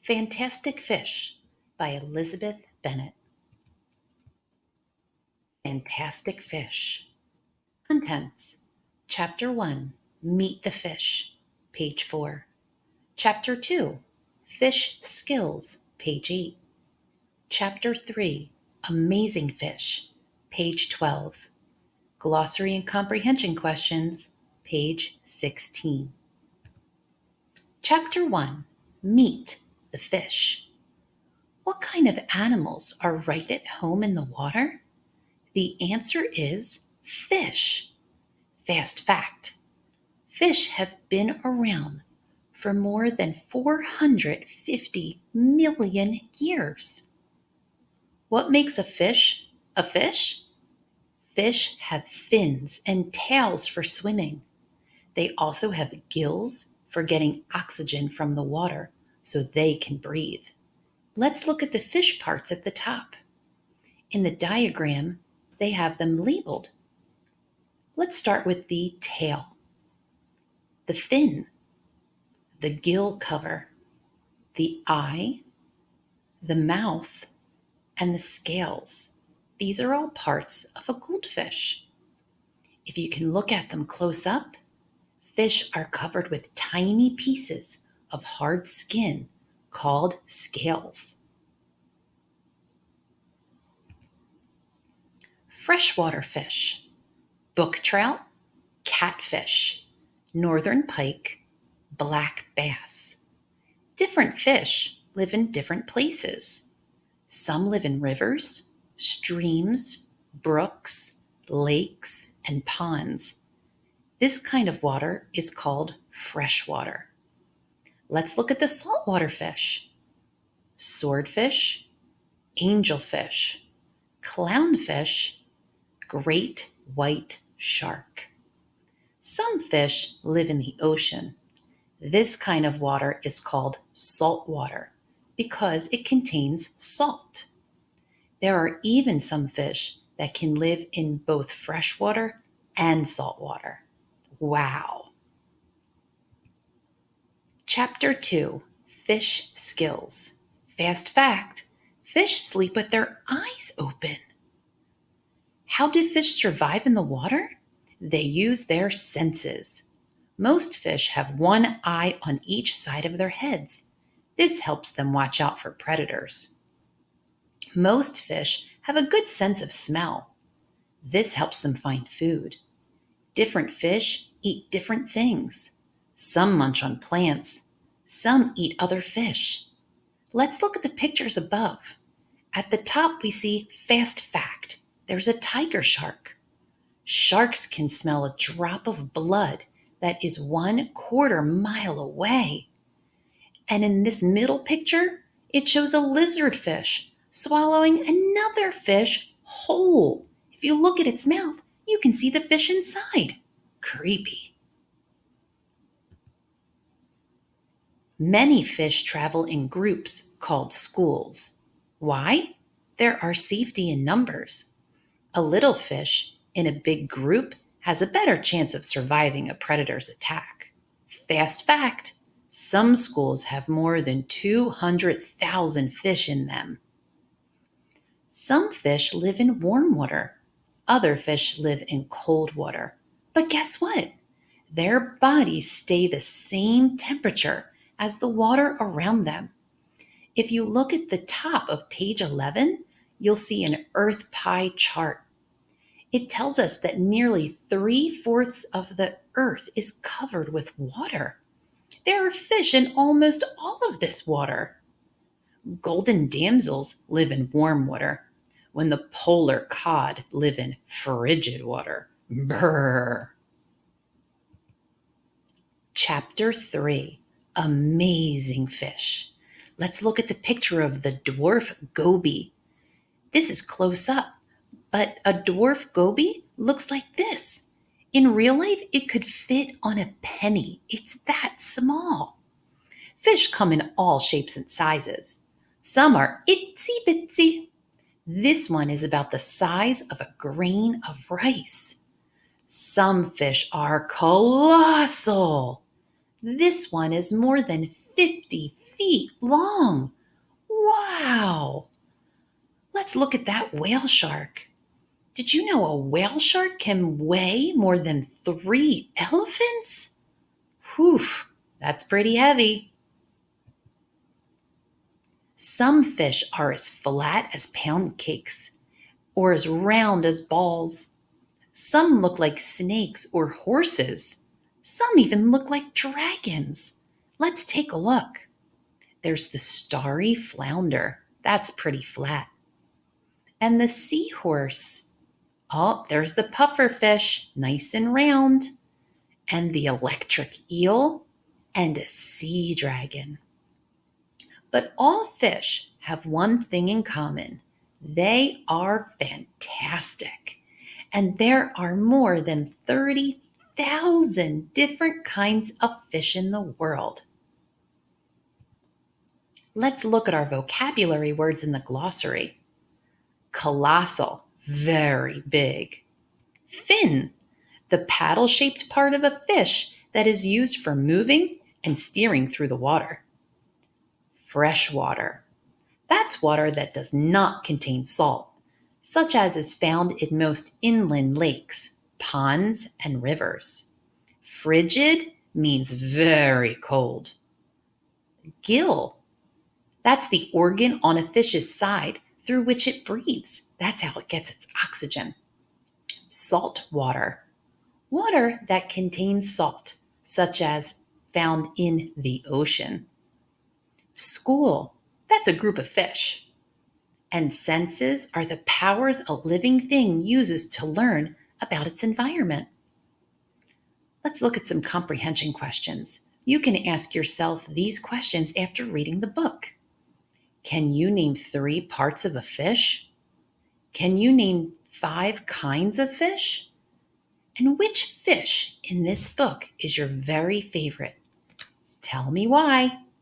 Fantastic Fish by Elizabeth Bennet. Fantastic Fish. Contents. Chapter 1, Meet the Fish, page 4. Chapter 2, Fish Skills, page 8. Chapter 3, Amazing Fish, page 12. Glossary and comprehension questions, page 16. Chapter 1, Meet the Fish. What kind of animals are right at home in the water? The answer is fish. Fast fact: fish have been around for more than 450 million years. What makes a fish a fish? Fish have fins and tails for swimming. They also have gills for getting oxygen from the water so they can breathe. Let's look at the fish parts at the top. In the diagram, they have them labeled. Let's start with the tail, the fin, the gill cover, the eye, the mouth, and the scales. These are all parts of a goldfish. If you can look at them close up, fish are covered with tiny pieces of hard skin called scales. Freshwater fish: brook trout, catfish, northern pike, black bass. Different fish live in different places. Some live in rivers, streams, brooks, lakes, and ponds. This kind of water is called freshwater. Let's look at the saltwater fish: swordfish, angelfish, clownfish, great white shark. Some fish live in the ocean. This kind of water is called saltwater because it contains salt. There are even some fish that can live in both freshwater and saltwater. Wow! Chapter 2, Fish Skills. Fast fact: fish sleep with their eyes open. How do fish survive in the water? They use their senses. Most fish have one eye on each side of their heads. This helps them watch out for predators. Most fish have a good sense of smell. This helps them find food. Different fish eat different things. Some munch on plants. Some eat other fish. Let's look at the pictures above. At the top, we see fast fact: there's a tiger shark. Sharks can smell a drop of blood that is 1/4 mile away. And in this middle picture, it shows a lizardfish swallowing another fish whole. If you look at its mouth, you can see the fish inside. Creepy. Many fish travel in groups called schools. Why? There are safety in numbers. A little fish in a big group has a better chance of surviving a predator's attack. Fast fact: some schools have more than 200,000 fish in them. Some fish live in warm water. Other fish live in cold water. But guess what? Their bodies stay the same temperature as the water around them. If you look at the top of page 11, you'll see an earth pie chart. It tells us that nearly 3/4 of the earth is covered with water. There are fish in almost all of this water. Golden damsels live in warm water, when the polar cod live in frigid water. Brrr. Chapter 3, Amazing Fish. Let's look at the picture of the dwarf goby. This is close up, but a dwarf goby looks like this. In real life, it could fit on a penny. It's that small. Fish come in all shapes and sizes. Some are itsy bitsy. This one is about the size of a grain of rice. Some fish are colossal. This one is more than 50 feet long. Wow! Let's look at that whale shark. Did you know a whale shark can weigh more than 3 elephants? Whew, that's pretty heavy. Some fish are as flat as pound cakes or as round as balls. Some look like snakes or horses. Some even look like dragons. Let's take a look. There's the starry flounder. That's pretty flat. And the seahorse. Oh, there's the pufferfish, nice and round. And the electric eel and a sea dragon. But all fish have one thing in common. They are fantastic. And there are more than 30,000 different kinds of fish in the world. Let's look at our vocabulary words in the glossary. Colossal, very big. Fin, the paddle-shaped part of a fish that is used for moving and steering through the water. Freshwater, that's water that does not contain salt, such as is found in most inland lakes, ponds, and rivers. Frigid means very cold. Gill, that's the organ on a fish's side through which it breathes. That's how it gets its oxygen. Salt water, water that contains salt, such as found in the ocean. School, that's a group of fish. And senses are the powers a living thing uses to learn about its environment. Let's look at some comprehension questions. You can ask yourself these questions after reading the book. Can you name 3 parts of a fish? Can you name 5 kinds of fish? And which fish in this book is your very favorite? Tell me why.